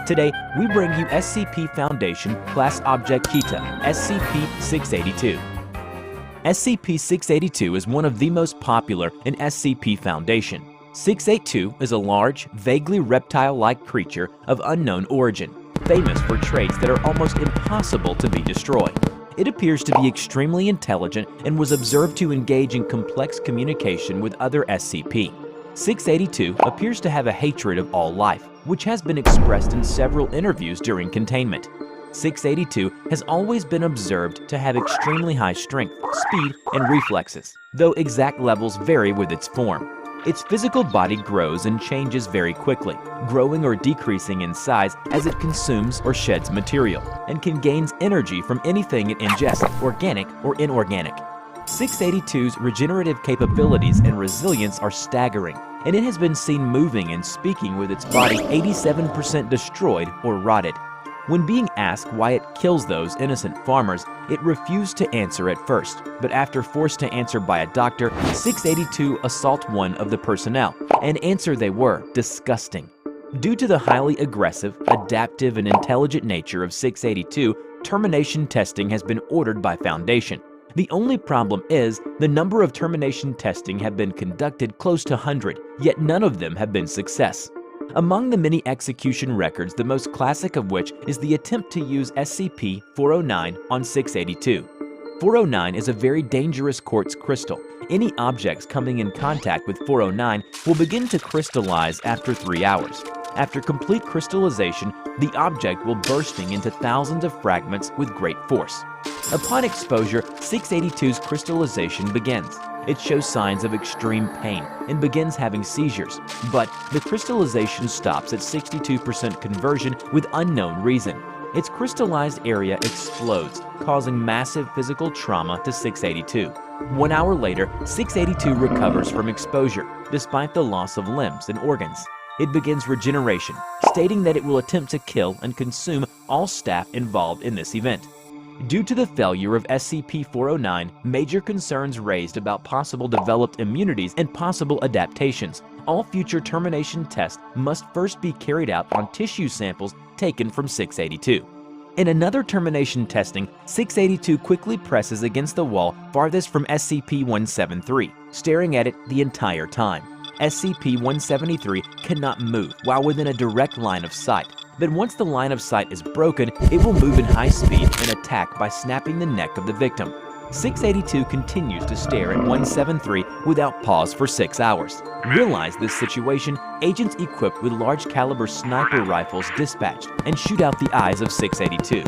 Today, we bring you SCP Foundation Class Object Kita, SCP-682. SCP-682 is one of the most popular in SCP Foundation. 682 is a large, vaguely reptile-like creature of unknown origin, famous for traits that are almost impossible to be destroyed. It appears to be extremely intelligent and was observed to engage in complex communication with other SCP. 682 appears to have a hatred of all life, which has been expressed in several interviews during containment. 682 has always been observed to have extremely high strength, speed, and reflexes, though exact levels vary with its form. Its physical body grows and changes very quickly, growing or decreasing in size as it consumes or sheds material, and can gain energy from anything it ingests, organic or inorganic. 682's regenerative capabilities and resilience are staggering, and it has been seen moving and speaking with its body 87% destroyed or rotted. When being asked why it kills those innocent farmers, it refused to answer at first, but after forced to answer by a doctor, 682 assault one of the personnel, and answer they were disgusting. Due to the highly aggressive, adaptive, and intelligent nature of 682, termination testing has been ordered by Foundation. The only problem is, the number of termination testing have been conducted close to 100, yet none of them have been success. Among the many execution records, the most classic of which is the attempt to use SCP-409 on 682. 409 is a very dangerous quartz crystal. Any objects coming in contact with 409 will begin to crystallize after 3 hours. After complete crystallization, the object will bursting into thousands of fragments with great force. Upon exposure, 682's crystallization begins. It shows signs of extreme pain and begins having seizures, but the crystallization stops at 62% conversion with unknown reason. Its crystallized area explodes, causing massive physical trauma to 682. 1 hour later, 682 recovers from exposure, despite the loss of limbs and organs. It begins regeneration, stating that it will attempt to kill and consume all staff involved in this event. Due to the failure of SCP-409, major concerns raised about possible developed immunities and possible adaptations. All future termination tests must first be carried out on tissue samples taken from 682. In another termination testing, 682 quickly presses against the wall farthest from SCP-173, staring at it the entire time. SCP-173 cannot move while within a direct line of sight, but once the line of sight is broken, it will move in high speed and attack by snapping the neck of the victim. 682 continues to stare at 173 without pause for 6 hours. Realize this situation, agents equipped with large caliber sniper rifles dispatched and shoot out the eyes of 682.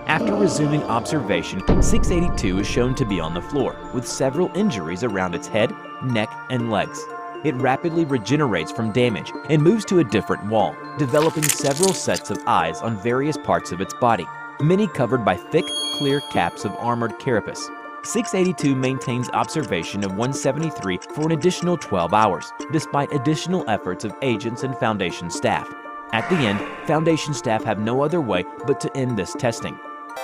After resuming observation, 682 is shown to be on the floor, with several injuries around its head, neck, and legs. It rapidly regenerates from damage and moves to a different wall, developing several sets of eyes on various parts of its body, many covered by thick, clear caps of armored carapace. 682 maintains observation of 173 for an additional 12 hours, despite additional efforts of agents and Foundation staff. At the end, Foundation staff have no other way but to end this testing.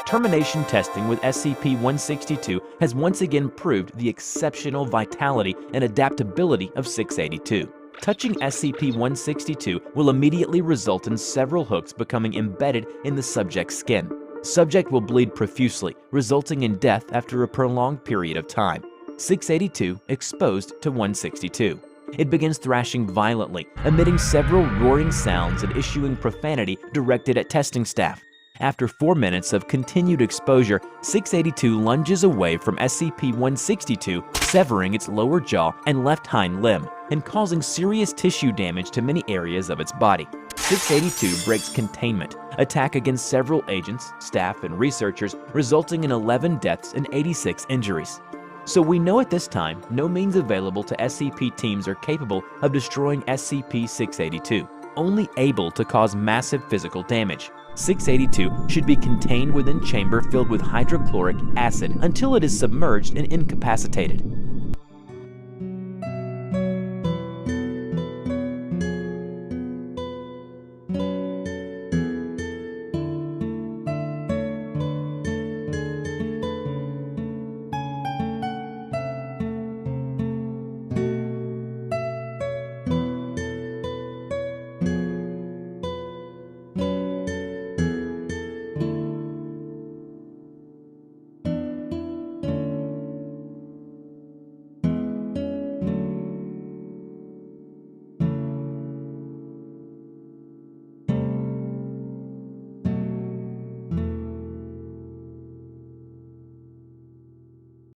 Termination testing with SCP-162 has once again proved the exceptional vitality and adaptability of 682. Touching SCP-162 will immediately result in several hooks becoming embedded in the subject's skin. Subject will bleed profusely, resulting in death after a prolonged period of time. 682 exposed to 162. It begins thrashing violently, emitting several roaring sounds and issuing profanity directed at testing staff. After 4 minutes of continued exposure, 682 lunges away from SCP-162, severing its lower jaw and left hind limb, and causing serious tissue damage to many areas of its body. 682 breaks containment, attack against several agents, staff, and researchers, resulting in 11 deaths and 86 injuries. So we know at this time, no means available to SCP teams are capable of destroying SCP-682, only able to cause massive physical damage. 682 should be contained within chamber filled with hydrochloric acid until it is submerged and incapacitated.